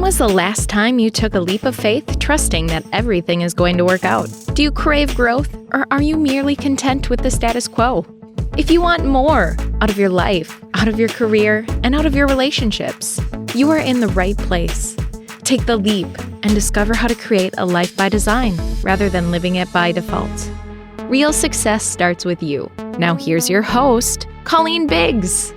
was the last time you took a leap of faith, trusting that everything is going to work out? Do you crave growth, or are you merely content with the status quo? If you want more out of your life, out of your career, and out of your relationships, you are in the right place. Take the leap and discover how to create a life by design rather than living it by default. Real success starts with you. Now here's your host, Colleen Biggs.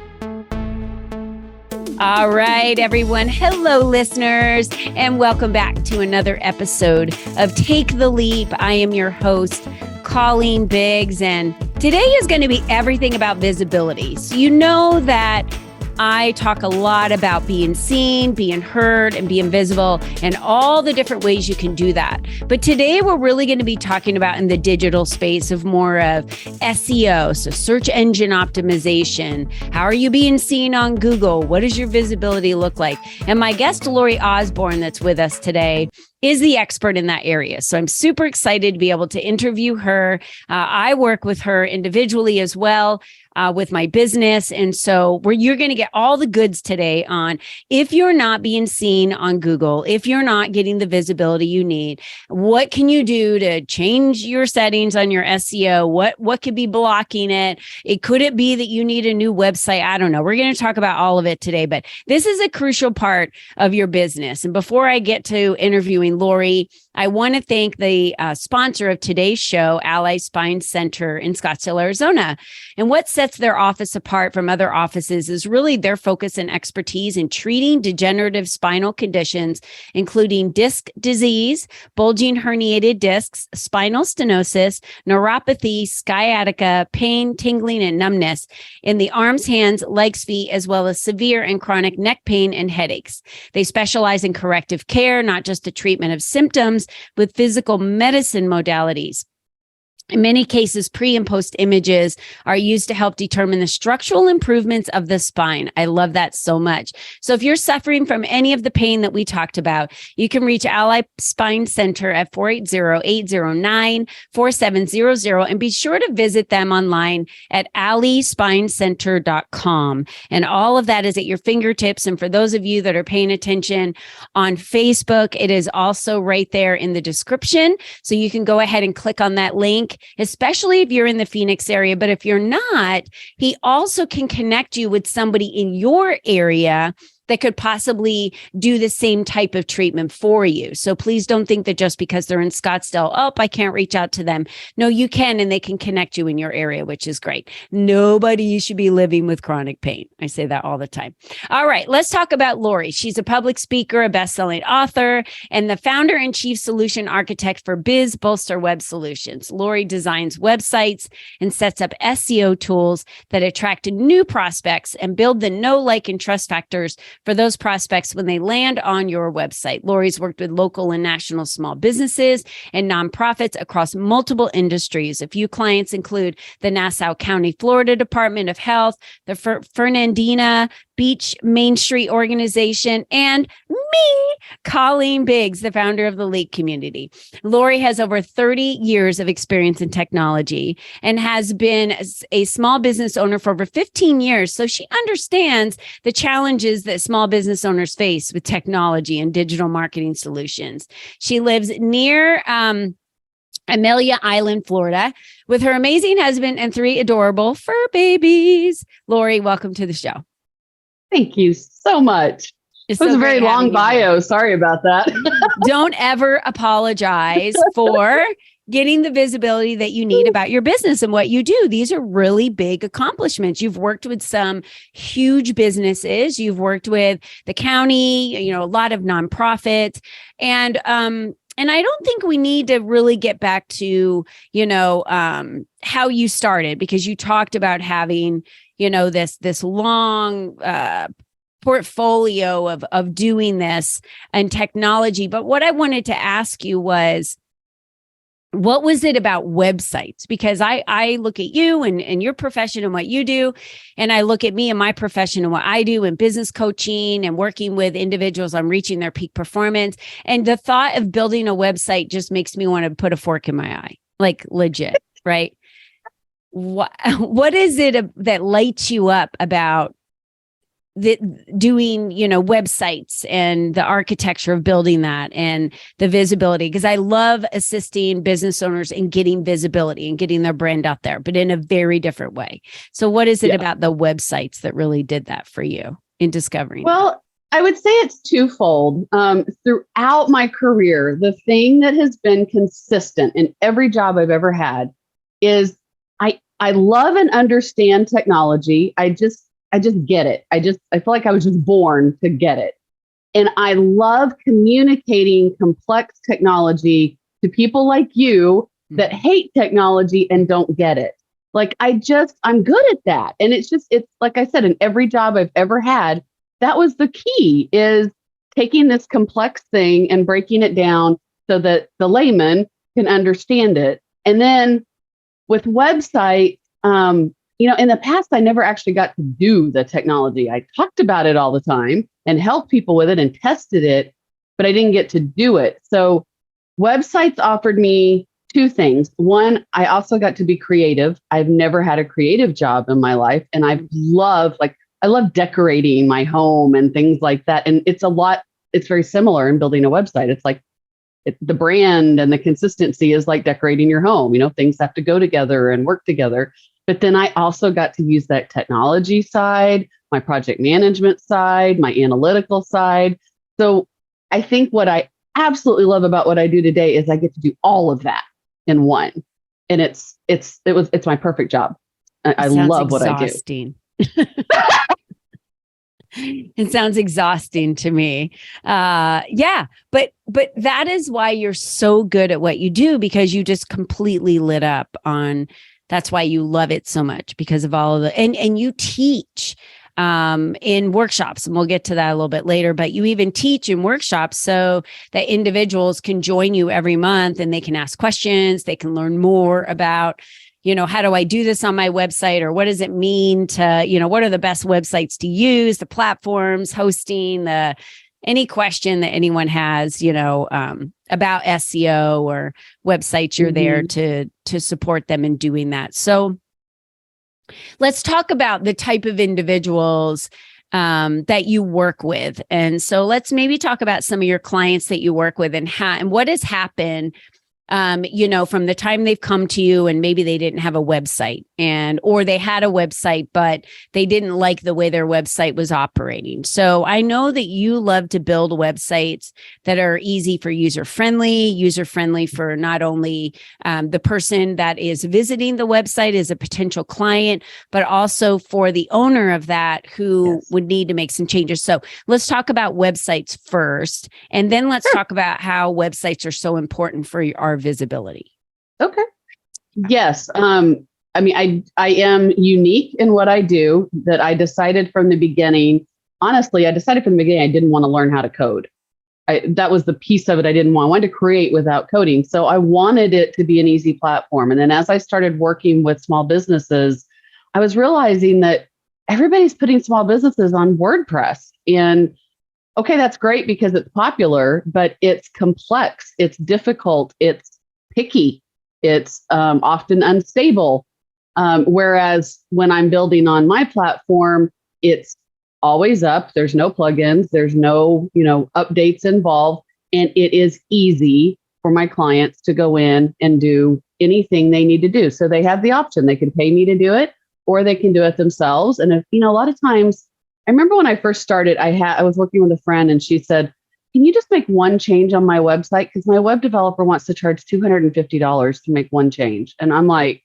All right, everyone. Hello, listeners, and welcome back to another episode of Take the Leap. I am your host, Colleen Biggs, and today is going to be everything about visibility. So you know that I talk a lot about being seen, being heard, and being visible, and all the different ways you can do that. But today we're really going to be talking about in the digital space of more of SEO, so search engine optimization. How are you being seen on Google? What does your visibility look like? And my guest, Lori Osborne, that's with us today, is the expert in that area. So I'm super excited to be able to interview her. I work with her individually as well with my business. And so you're going to get all the goods today on if you're not being seen on Google, if you're not getting the visibility you need, what can you do to change your settings on your SEO? What could be blocking it? Could it be that you need a new website? I don't know. We're going to talk about all of it today, but this is a crucial part of your business. And before I get to interviewing Lori, I want to thank the sponsor of today's show, Ally Spine Center in Scottsdale, Arizona. And what sets their office apart from other offices is really their focus and expertise in treating degenerative spinal conditions, including disc disease, bulging herniated discs, spinal stenosis, neuropathy, sciatica, pain, tingling, and numbness in the arms, hands, legs, feet, as well as severe and chronic neck pain and headaches. They specialize in corrective care, not just the treatment of symptoms, with physical medicine modalities. In many cases, pre and post images are used to help determine the structural improvements of the spine. I love that so much. So if you're suffering from any of the pain that we talked about, you can reach Ally Spine Center at 480-809-4700 and be sure to visit them online at allyspinecenter.com. And all of that is at your fingertips. And for those of you that are paying attention on Facebook, it is also right there in the description. So you can go ahead and click on that link, especially if you're in the Phoenix area. But if you're not, he also can connect you with somebody in your area that could possibly do the same type of treatment for you. So please don't think that just because they're in Scottsdale, I can't reach out to them. No, you can, and they can connect you in your area, which is great. Nobody should be living with chronic pain. I say that all the time. All right, let's talk about Lori. She's a public speaker, a best-selling author, and the founder and chief solution architect for Biz Bolster Web Solutions. Lori designs websites and sets up SEO tools that attract new prospects and build the know, like, and trust factors for those prospects when they land on your website. Lori's worked with local and national small businesses and nonprofits across multiple industries. A few clients include the Nassau County, Florida Department of Health, the Fernandina Beach Main Street Organization, and me, Colleen Biggs, the founder of the Lake Community. Lori has over 30 years of experience in technology and has been a small business owner for over 15 years. So she understands the challenges that small business owners face with technology and digital marketing solutions. She lives near Amelia Island, Florida, with her amazing husband and 3 adorable fur babies. Lori, welcome to the show. Thank you so much. It was a very long bio. Sorry about that. Don't ever apologize for getting the visibility that you need about your business and what you do. These are really big accomplishments. You've worked with some huge businesses. You've worked with the county, a lot of nonprofits. And I don't think we need to really get back to, how you started, because you talked about having, this long portfolio of doing this and technology. But what I wanted to ask you was, what was it about websites? Because I look at you and your profession and what you do, and I look at me and my profession and what I do in business coaching and working with individuals on reaching their peak performance. And the thought of building a website just makes me want to put a fork in my eye, like legit, right? What is it that lights you up about doing, websites and the architecture of building that and the visibility, because I love assisting business owners in getting visibility and getting their brand out there, but in a very different way. So what is it about the websites that really did that for you in discovering? Well, I would say it's twofold. Throughout my career, the thing that has been consistent in every job I've ever had is I love and understand technology. I just get it. I feel like I was just born to get it. And I love communicating complex technology to people like you that hate technology and don't get it. Like I'm good at that. And it's like I said, in every job I've ever had, that was the key, is taking this complex thing and breaking it down so that the layman can understand it. And then with websites, in the past, I never actually got to do the technology. I talked about it all the time and helped people with it and tested it, but I didn't get to do it. So websites offered me two things. One, I also got to be creative. I've never had a creative job in my life. And I love decorating my home and things like that. And it's very similar in building a website. It's like the brand and the consistency is like decorating your home. Things have to go together and work together. But then I also got to use that technology side, my project management side, my analytical side. So I think what I absolutely love about what I do today is I get to do all of that in one. And it's my perfect job. I love what I do. It sounds exhausting to me. But that is why you're so good at what you do, because you just completely lit up on. That's why you love it so much, because of all of and you teach in workshops, and we'll get to that a little bit later, but you even teach in workshops so that individuals can join you every month and they can ask questions, they can learn more about, how do I do this on my website, or what does it mean to, what are the best websites to use, the platforms, hosting, any question that anyone has, about SEO or websites, you're there to support them in doing that. So let's talk about the type of individuals that you work with. And so let's maybe talk about some of your clients that you work with and what has happened, from the time they've come to you and maybe they didn't have a website or they had a website, but they didn't like the way their website was operating. So I know that you love to build websites that are easy for user-friendly for not only the person that is visiting the website as a potential client, but also for the owner of that who would need to make some changes. So let's talk about websites first, and then let's talk about how websites are so important for our visibility. Okay. Yes. I am unique in what I do, that I decided from the beginning. Honestly, I didn't want to learn how to code. That was the piece of it I didn't want. I wanted to create without coding. So I wanted it to be an easy platform. And then as I started working with small businesses, I was realizing that everybody's putting small businesses on WordPress. And okay, that's great because it's popular, but it's complex, it's difficult, it's picky, it's often unstable. Whereas when I'm building on my platform, it's always up. There's no plugins, there's no, updates involved, and it is easy for my clients to go in and do anything they need to do. So they have the option. They can pay me to do it, or they can do it themselves. And if, a lot of times, I remember when I first started, I was working with a friend and she said, can you just make one change on my website? Because my web developer wants to charge $250 to make one change. And I'm like,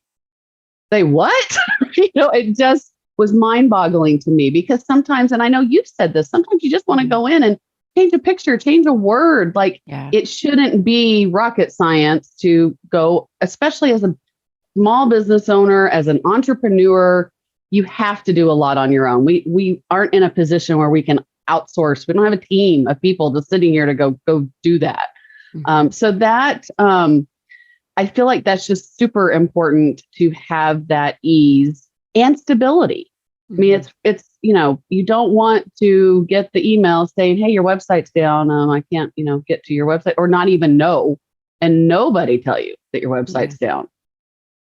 say what? It just was mind boggling to me, because sometimes, and I know you've said this, sometimes you just want to go in and change a picture, change a word. It shouldn't be rocket science to go, especially as a small business owner, as an entrepreneur. You have to do a lot on your own. We aren't in a position where we can outsource. We don't have a team of people just sitting here to go do that. So that I feel like that's just super important, to have that ease and stability. I mean, it's you don't want to get the email saying, hey, your website's down. I can't, get to your website, or not even know, and nobody tell you that your website's down,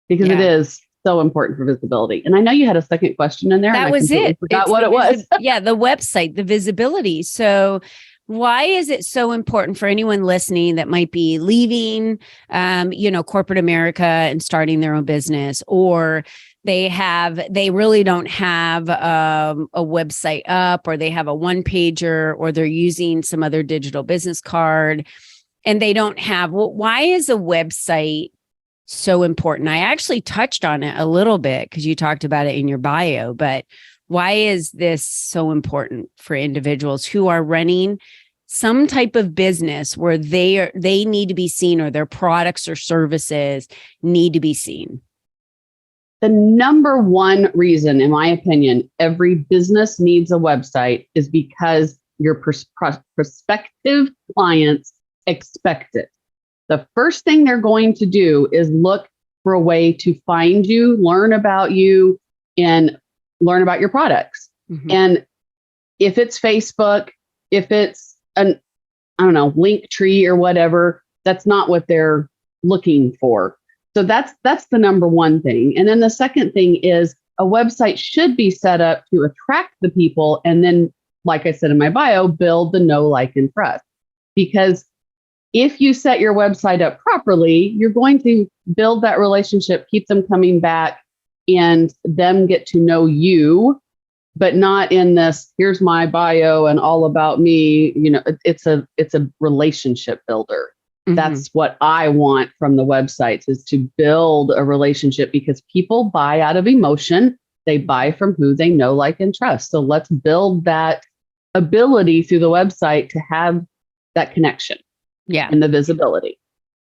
because it is. so important for visibility. And I know you had a second question in there. That and was it. Forgot what it was. Yeah, the website, the visibility. So why is it so important for anyone listening that might be leaving, corporate America and starting their own business, or they really don't have a website up, or they have a one pager, or they're using some other digital business card and they don't have, why is a website so important? I actually touched on it a little bit because you talked about it in your bio, but why is this so important for individuals who are running some type of business where they need to be seen, or their products or services need to be seen? The number one reason, in my opinion, every business needs a website is because your prospective clients expect it. The first thing they're going to do is look for a way to find you, learn about you, and learn about your products. Mm-hmm. And if it's Facebook, if it's link tree or whatever, that's not what they're looking for. So that's the number one thing. And then the second thing is a website should be set up to attract the people. And then, like I said in my bio, build the know, like, and trust. Because if you set your website up properly, you're going to build that relationship, keep them coming back, and them get to know you, but not in this, here's my bio and all about me. It's a relationship builder. Mm-hmm. That's what I want from the websites, is to build a relationship, because people buy out of emotion. They buy from who they know, like, and trust. So let's build that ability through the website to have that connection. Yeah. And the visibility.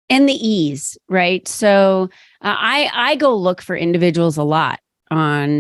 And the ease, right? So I go look for individuals a lot.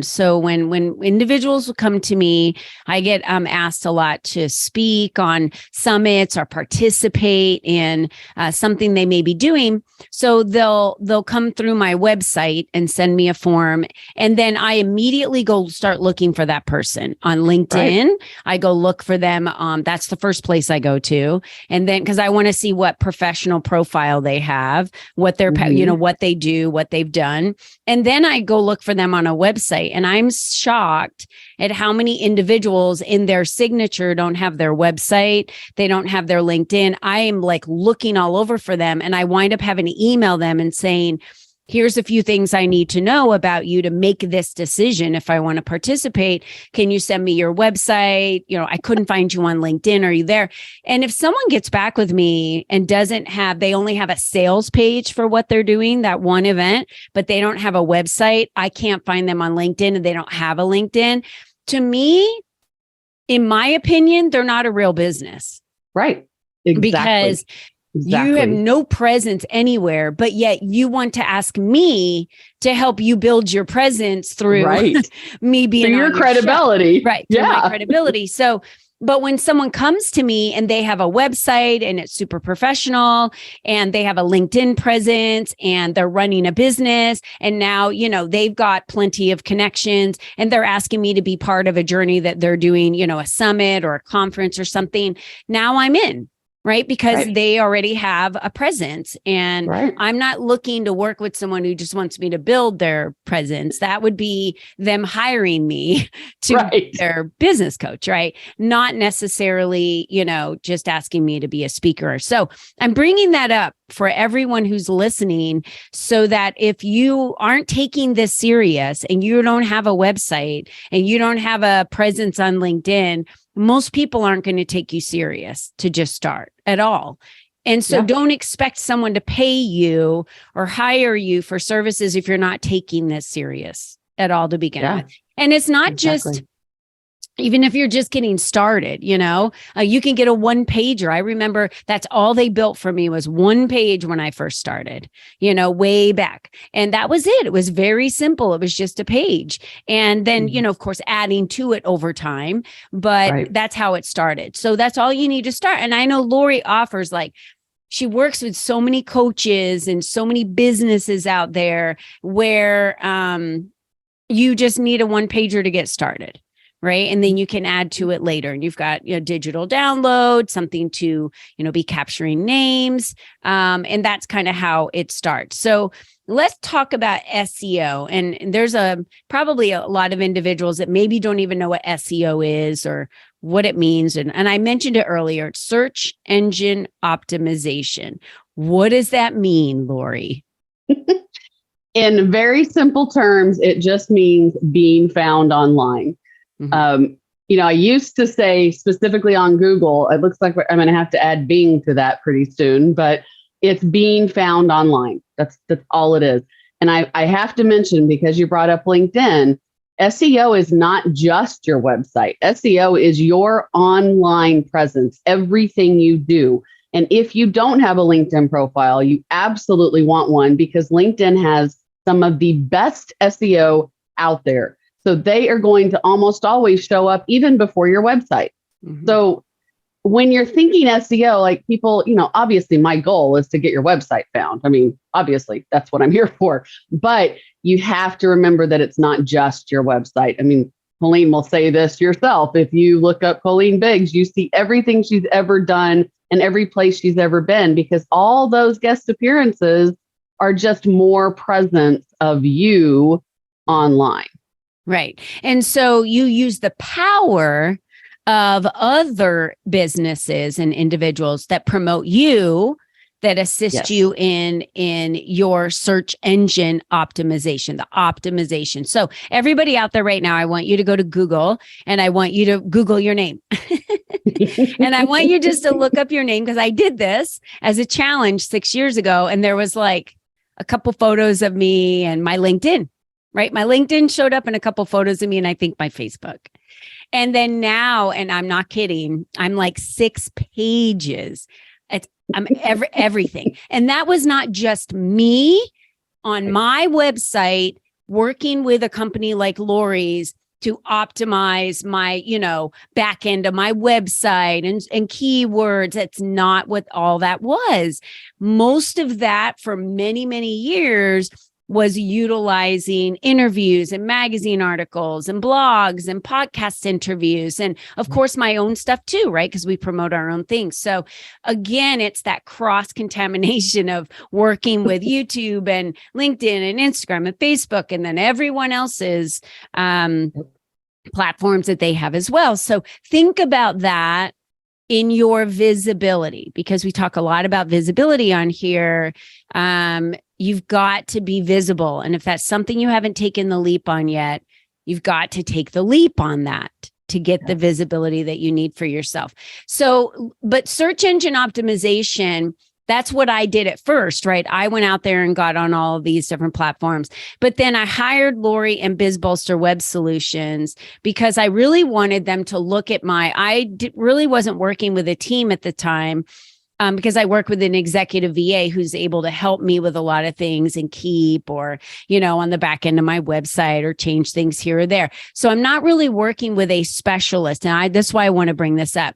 So when individuals will come to me, I get asked a lot to speak on summits or participate in something they may be doing. So they'll come through my website and send me a form, and then I immediately go start looking for that person on LinkedIn. Right. I go look for them. That's the first place I go to, and then because I want to see what professional profile they have, what they're what they do, what they've done, and then I go look for them on a website. And I'm shocked at how many individuals in their signature don't have their website. They don't have their LinkedIn. I am like looking all over for them. And I wind up having to email them and saying, here's a few things I need to know about you to make this decision. If I want to participate, can you send me your website? I couldn't find you on LinkedIn. Are you there? And if someone gets back with me and they only have a sales page for what they're doing, that one event, but they don't have a website, I can't find them on LinkedIn, and they don't have a LinkedIn. To me, in my opinion, they're not a real business. Right. Exactly. Because you have no presence anywhere, but yet you want to ask me to help you build your presence through me being through your credibility. Show. Right. Through my credibility. So, but when someone comes to me and they have a website and it's super professional, and they have a LinkedIn presence, and they're running a business, and now, they've got plenty of connections, and they're asking me to be part of a journey that they're doing, a summit or a conference or something. Now I'm in. Right? Because they already have a presence, and I'm not looking to work with someone who just wants me to build their presence. That would be them hiring me to be their business coach, right? Not necessarily, just asking me to be a speaker. So I'm bringing that up for everyone who's listening, so that if you aren't taking this serious and you don't have a website and you don't have a presence on LinkedIn, most people aren't going to take you serious to just start at all. And so don't expect someone to pay you or hire you for services if you're not taking this serious at all to begin with. And it's not just, even if you're just getting started, you can get a one pager. I remember that's all they built for me was one page when I first started, way back. And that was it. It was very simple. It was just a page. And then, of course, adding to it over time, but that's how it started. So that's all you need to start. And I know Lori offers, she works with so many coaches and so many businesses out there where you just need a one pager to get started. right? And then you can add to it later. And you've got, digital download, something to, be capturing names. And that's kind of how it starts. So let's talk about SEO. And there's probably a lot of individuals that maybe don't even know what SEO is or what it means. And I mentioned it earlier, it's search engine optimization. What does that mean, Lori? In very simple terms, it just means being found online. Mm-hmm. I used to say specifically on Google, it looks like I'm going to have to add Bing to that pretty soon, but it's being found online. That's all it is. And I have to mention, because you brought up LinkedIn, SEO is not just your website. SEO is your online presence, everything you do. And if you don't have a LinkedIn profile, you absolutely want one, because LinkedIn has some of the best SEO out there. So they are going to almost always show up even before your website. Mm-hmm. So when you're thinking SEO, like people, obviously my goal is to get your website found. I mean, obviously that's what I'm here for, but you have to remember that it's not just your website. I mean, Colleen will say this yourself. If you look up Colleen Biggs, you see everything she's ever done and every place she's ever been, because all those guest appearances are just more presence of you online. Right. And so you use the power of other businesses and individuals that promote you, that assist you in your search engine optimization, the optimization. So everybody out there right now, I want you to go to Google and I want you to Google your name. And I want you just to look up your name, because I did this as a challenge 6 years ago. And there was like a couple photos of me and my LinkedIn, right? My LinkedIn showed up and a couple photos of me, and I think my Facebook. And then now, and I'm not kidding, I'm like 6 pages. I'm everything. And that was not just me on my website working with a company like Lori's to optimize my, back end of my website and keywords. That's not what all that was. Most of that for many, many years was utilizing interviews and magazine articles and blogs and podcast interviews. And of course, my own stuff too, right? Because we promote our own things. So again, it's that cross-contamination of working with YouTube and LinkedIn and Instagram and Facebook, and then everyone else's platforms that they have as well. So think about that in your visibility, because we talk a lot about visibility on here. You've got to be visible. And if that's something you haven't taken the leap on yet, you've got to take the leap on that to get the visibility that you need for yourself. So, but search engine optimization, that's what I did at first, right? I went out there and got on all of these different platforms, but then I hired Lori and BizBolster Web Solutions because I really wanted them to look at really wasn't working with a team at the time. Because I work with an executive VA who's able to help me with a lot of things and keep, or, on the back end of my website, or change things here or there. So I'm not really working with a specialist. And that's why I want to bring this up,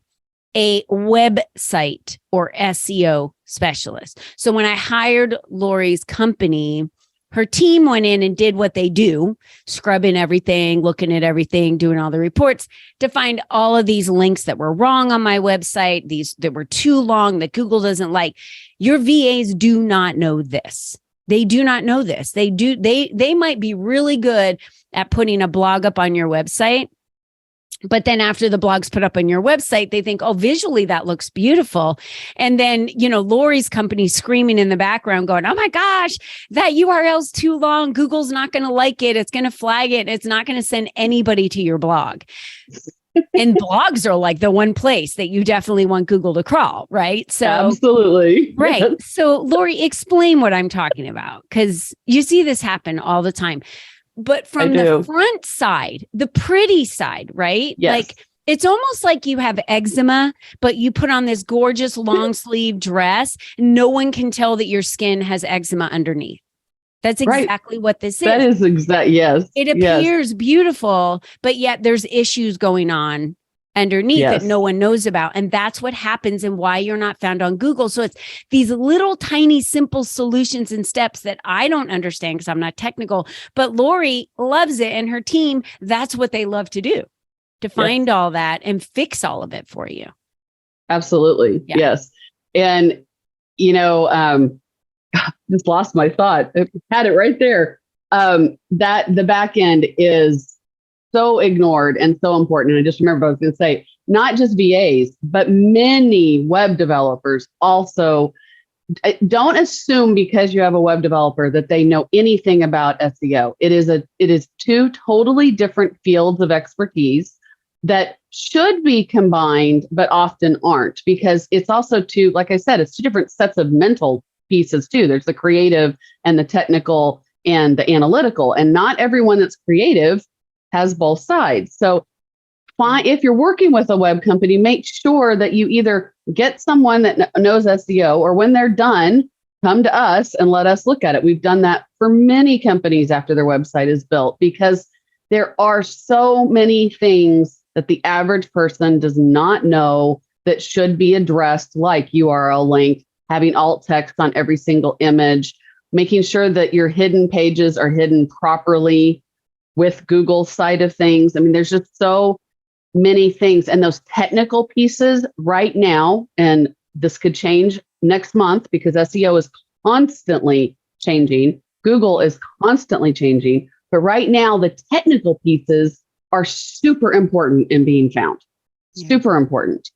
a website or SEO specialist. So when I hired Lori's company, her team went in and did what they do, scrubbing everything, looking at everything, doing all the reports to find all of these links that were wrong on my website, these that were too long that Google doesn't like. Your VAs do not know this. They do not know this. They might be really good at putting a blog up on your website, but then after the blog's put up on your website, they think, oh, visually that looks beautiful. And then, Lori's company screaming in the background going, oh my gosh, that URL's too long. Google's not going to like it. It's going to flag it. It's not going to send anybody to your blog. And blogs are like the one place that you definitely want Google to crawl, right? So absolutely. Right. Yes. So Lori, explain what I'm talking about, because you see this happen all the time. But from the front side, the pretty side, right? Yes. Like it's almost like you have eczema, but you put on this gorgeous long sleeve dress. No one can tell that your skin has eczema underneath. That's exactly what this is. That is yes. It appears beautiful, but yet there's issues going on underneath that no one knows about. And that's what happens and why you're not found on Google. So it's these little tiny simple solutions and steps that I don't understand because I'm not technical, but Lori loves it, and her team, that's what they love to do. to find all that and fix all of it for you. Absolutely. Yeah. Yes. And, just lost my thought. I had it right there. That the back end is so ignored and so important. And I just remember I was going to say, not just VAs, but many web developers also don't assume because you have a web developer that they know anything about SEO. It is two totally different fields of expertise that should be combined, but often aren't, because it's also two, like I said, it's two different sets of mental pieces too. There's the creative and the technical and the analytical, and not everyone that's creative has both sides. So if you're working with a web company, make sure that you either get someone that knows SEO, or when they're done, come to us and let us look at it. We've done that for many companies after their website is built, because there are so many things that the average person does not know that should be addressed, like URL link, having alt text on every single image, making sure that your hidden pages are hidden properly with Google's side of things. I mean, there's just so many things. And those technical pieces right now, and this could change next month because SEO is constantly changing. Google is constantly changing. But right now, the technical pieces are super important in being found. Super important.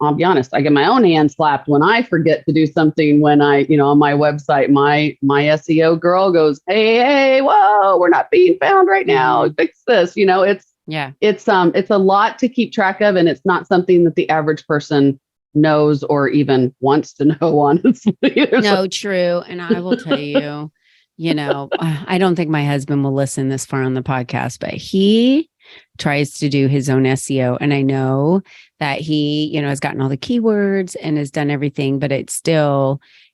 I'll be honest, I get my own hand slapped when I forget to do something when on my website, my SEO girl goes, hey, whoa, we're not being found right now. Fix this. It's a lot to keep track of, and it's not something that the average person knows or even wants to know, honestly. No, true. And I will tell you, I don't think my husband will listen this far on the podcast, but he tries to do his own SEO. And I know that he, has gotten all the keywords and has done everything, but it's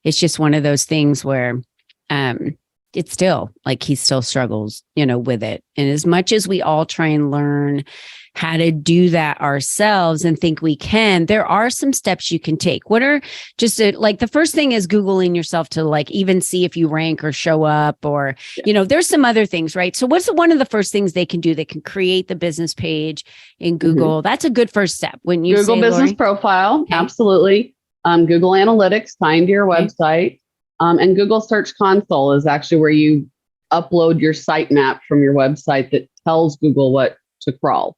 just one of those things where it's still like he still struggles, with it. And as much as we all try and learn how to do that ourselves and think we can, there are some steps you can take. What are the first thing is Googling yourself to even see if you rank or show up, or, there's some other things, right? So what's one of the first things they can do? They can create the business page in Google. That's a good first step. When you Google say, business Lori? profile, Okay. Absolutely. Google Analytics tying to your website. And Google Search Console is actually where you upload your sitemap from your website that tells Google what to crawl.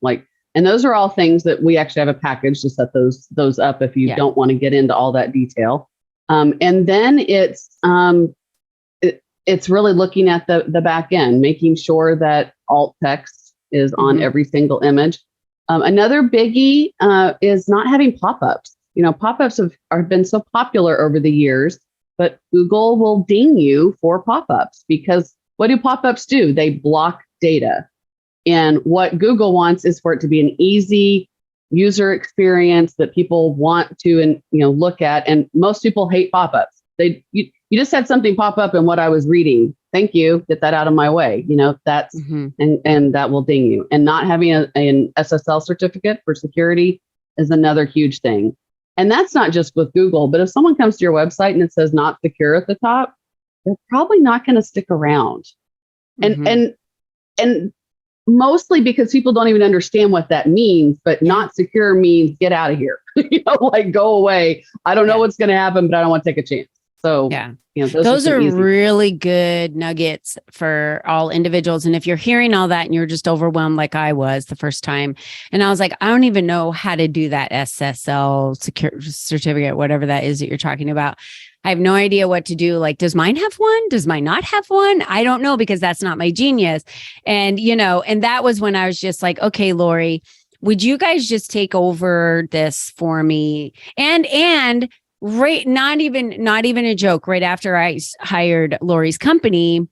And those are all things that we actually have a package to set those up if you don't want to get into all that detail. And then it's really looking at the back end, making sure that alt text is on every single image. Another biggie is not having pop-ups. Pop-ups have been so popular over the years, but Google will ding you for pop-ups, because what do pop-ups do? They block data. And what Google wants is for it to be an easy user experience that people want to look at. And most people hate pop-ups. You just had something pop up in what I was reading. Thank you. Get that out of my way. That's and that will ding you. And not having an SSL certificate for security is another huge thing. And that's not just with Google, but if someone comes to your website and it says not secure at the top, they're probably not going to stick around. And mostly because people don't even understand what that means, but not secure means get out of here, go away. I don't know what's going to happen, but I don't want to take a chance. So those are really good nuggets for all individuals. And if you're hearing all that and you're just overwhelmed, like I was the first time, and I was like, I don't even know how to do that SSL certificate, whatever that is that you're talking about. I have no idea what to do. Does mine have one? Does mine not have one? I don't know, because that's not my genius. And, and that was when I was just like, okay, Lori, would you guys just take over this for me? And right, not even a joke. Right after I hired Lori's company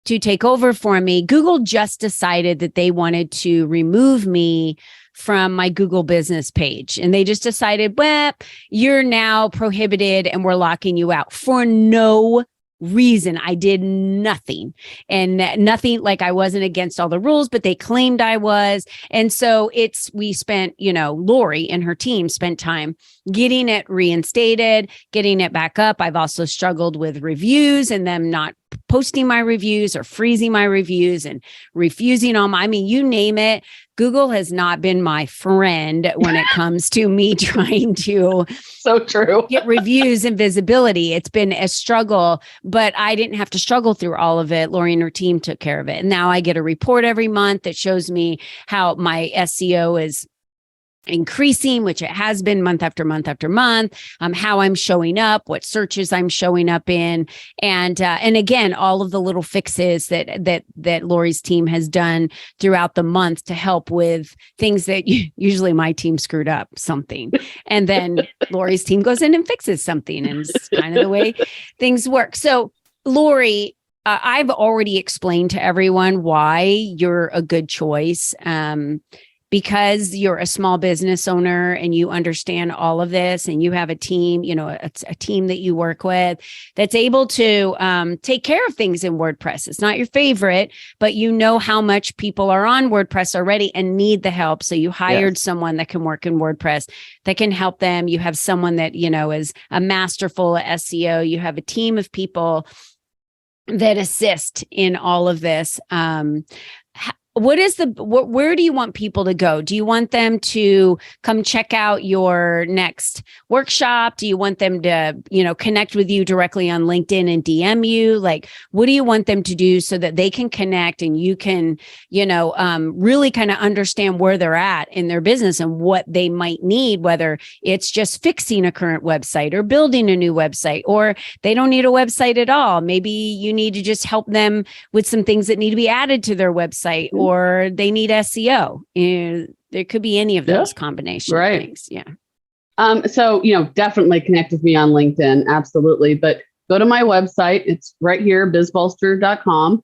to take over for me, Google just decided that they wanted to remove me from my Google business page. And they just decided, well, you're now prohibited and we're locking you out for no reason. I did nothing, and nothing, I wasn't against all the rules, but they claimed I was. And so we spent, Lori and her team spent time getting it reinstated, getting it back up. I've also struggled with reviews and them not posting my reviews or freezing my reviews and refusing them. I mean, you name it. Google has not been my friend when it comes to me trying to so true. get reviews and visibility. It's been a struggle, but I didn't have to struggle through all of it. Lori and her team took care of it. And now I get a report every month that shows me how my SEO is increasing, which it has been month after month after month, how I'm showing up, what searches I'm showing up in. And again, all of the little fixes that Lori's team has done throughout the month to help with things that usually my team screwed up something. And then Lori's team goes in and fixes something. And it's kind of the way things work. So Lori, I've already explained to everyone why you're a good choice. Because you're a small business owner and you understand all of this and you have a team, a team that you work with that's able to take care of things in WordPress. It's not your favorite, but you know how much people are on WordPress already and need the help. So you hired someone that can work in WordPress that can help them. You have someone that, is a masterful at SEO. You have a team of people that assist in all of this. Where do you want people to go? Do you want them to come check out your next workshop? Do you want them to, connect with you directly on LinkedIn and DM you? Like, what do you want them to do so that they can connect and you can, really kind of understand where they're at in their business and what they might need, whether it's just fixing a current website or building a new website, or they don't need a website at all. Maybe you need to just help them with some things that need to be added to their website, or they need SEO. There could be any of those combination of things. Yeah. So, definitely connect with me on LinkedIn. Absolutely. But go to my website. It's right here, bizbolster.com.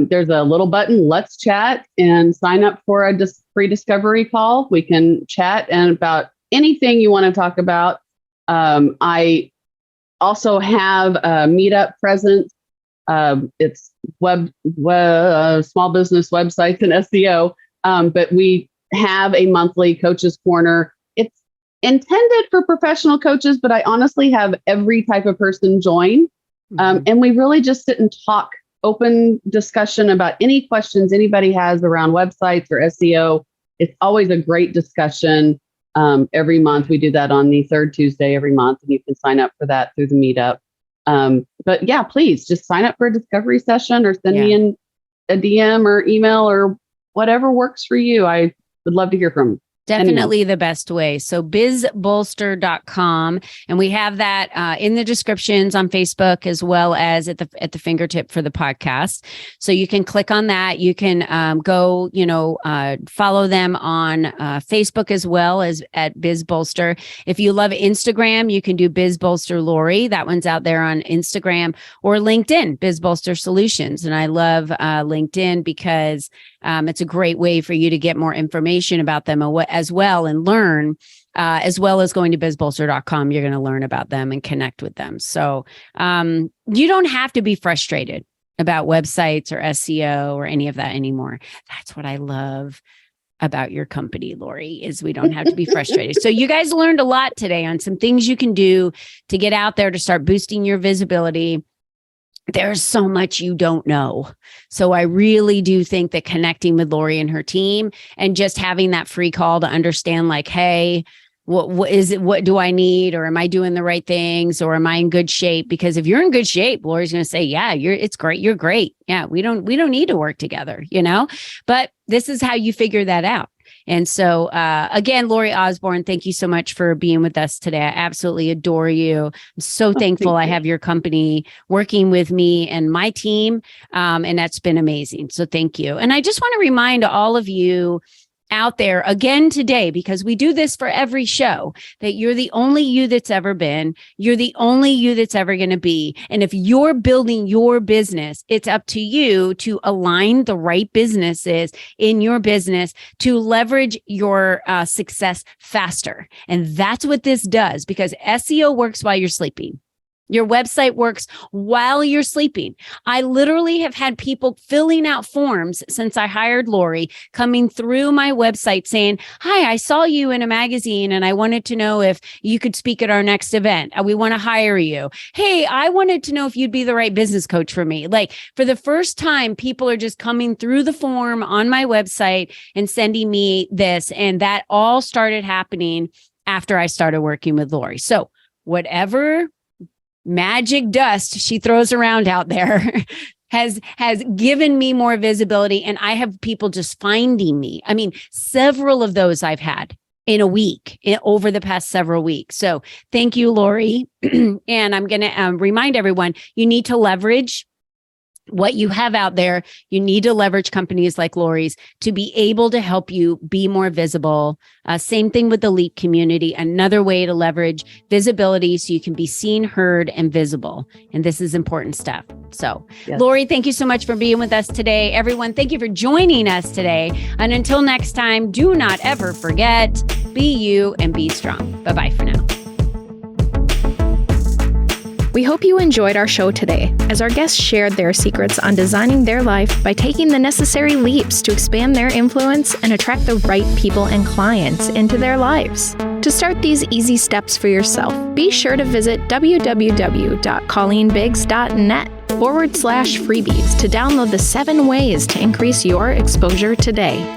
There's a little button, let's chat, and sign up for a free discovery call. We can chat and about anything you want to talk about. I also have a meetup present. It's small business websites and SEO. But we have a monthly coaches corner. It's intended for professional coaches, but I honestly have every type of person join. And we really just sit and talk, open discussion about any questions anybody has around websites or SEO. It's always a great discussion. Every month we do that on the third Tuesday every month, and you can sign up for that through the meetup. But yeah, please just sign up for a discovery session or send me in a DM or email or whatever works for you. I would love to hear from Definitely the best way. So bizbolster.com. And we have that in the descriptions on Facebook as well as at the fingertip for the podcast. So you can click on that. You can go, follow them on Facebook as well as at bizbolster. If you love Instagram, you can do bizbolster Lori. That one's out there on Instagram, or LinkedIn, bizbolster solutions. And I love LinkedIn because it's a great way for you to get more information about them as well and learn, as well as going to bizbolster.com. You're going to learn about them and connect with them. So you don't have to be frustrated about websites or SEO or any of that anymore. That's what I love about your company, Lori, is we don't have to be frustrated. So you guys learned a lot today on some things you can do to get out there to start boosting your visibility. There's so much you don't know. So I really do think that connecting with Lori and her team and just having that free call to understand, like, hey, what is it? What do I need? Or am I doing the right things? Or am I in good shape? Because if you're in good shape, Lori's going to say, yeah, it's great. You're great. Yeah, we don't need to work together, but this is how you figure that out. And so, again, Lori Osborne, thank you so much for being with us today. I absolutely adore you. I'm so thankful I have your company working with me and my team. And that's been amazing. So thank you. And I just want to remind all of you out there again today, because we do this for every show, that you're the only you that's ever been. You're the only you that's ever going to be. And if you're building your business, it's up to you to align the right businesses in your business to leverage your success faster. And that's what this does, because SEO works while you're sleeping. Your website works while you're sleeping. I literally have had people filling out forms since I hired Lori, coming through my website saying, hi, I saw you in a magazine and I wanted to know if you could speak at our next event. We want to hire you. Hey, I wanted to know if you'd be the right business coach for me. Like, for the first time, people are just coming through the form on my website and sending me this. And that all started happening after I started working with Lori. So whatever magic dust she throws around out there has given me more visibility, and I have people just finding me. I mean, several of those I've had in a week, over the past several weeks. So thank you, Lori. And I'm going to remind everyone, you need to leverage what you have out there. You need to leverage companies like Lori's to be able to help you be more visible. Same thing with the LEAP community. Another way to leverage visibility so you can be seen, heard, and visible. And this is important stuff. So, yes. Lori, thank you so much for being with us today. Everyone, thank you for joining us today. And until next time, do not ever forget, be you and be strong. Bye-bye for now. We hope you enjoyed our show today, as our guests shared their secrets on designing their life by taking the necessary leaps to expand their influence and attract the right people and clients into their lives. To start these easy steps for yourself, be sure to visit www.colleenbiggs.net/freebies to download the 7 ways to increase your exposure today.